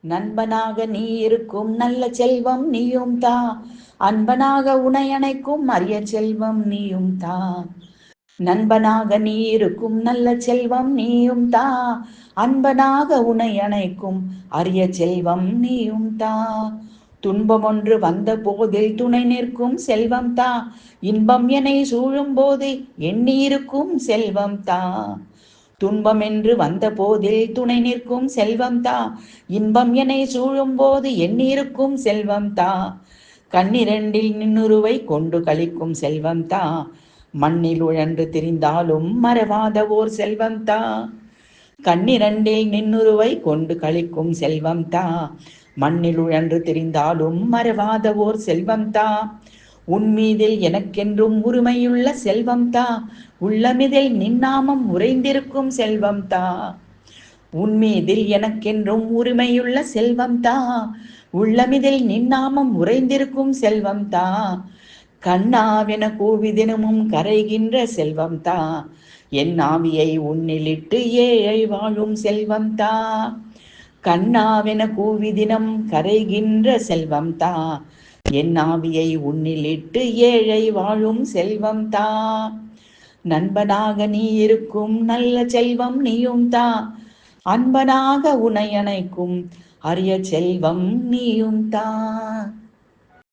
நண்பனாக நீ இருக்கும் நல்ல செல்வம் நீயும் தா, அன்பனாக உனை அணைக்கும் அரிய செல்வம் நீயும் தா. நண்பனாக நீ இருக்கும் நல்ல செல்வம் நீயும் தா, அன்பனாக உனை அணைக்கும் அரிய செல்வம் நீயும் தா. துன்பம் ஒன்று வந்த போதில் துணை நிற்கும் செல்வம் தா, இன்பம் எனை சூழும் போது எண்ணியிருக்கும் செல்வம் தா. துன்பம் என்று வந்த போதில் துணை நிற்கும் செல்வம் தா, இன்பம் எனை சூழும் போது எண்ணியிருக்கும் செல்வம் தா. கண்ணிரண்டில் நின்னுருவை கொண்டு கழிக்கும் செல்வம் தா, மண்ணில் உழன்று திரிந்தாலும் மறவாத ஓர் செல்வம் தா. கண்ணிரண்டில் நின்னுருவை கொண்டு கழிக்கும் செல்வம் தா, மண்ணில் உழன்று திரிந்தாலும் மறவாத ஓர் செல்வம் தா. உன்மீதில் எனக்கென்றும் உரிமையுள்ள செல்வம் தா, உள்ளமிதில் நின்னாமம் உறைந்திருக்கும் செல்வம் தா. உன்மீதில் எனக்கென்றும் உரிமையுள்ள செல்வம் தா, உள்ளமிதில் நின்னாமம் உறைந்திருக்கும் செல்வம் தா. கண்ணாவென கூவி தினமும் கரைகின்ற செல்வம் தா, என் ஆவியை உன்னிலிட்டு ஏழை வாழும் செல்வம் தா. கண்ணாவென கூவி தினம் கரைகின்ற செல்வம் தா, என் ஆவியை உன்னிலிட்டு ஏழை வாழும் செல்வம் தா. நண்பனாக நீ இருக்கும் நல்ல செல்வம் நீயும் தா, அன்பனாக உனை அணைக்கும் அரிய செல்வம் நீயும் தா.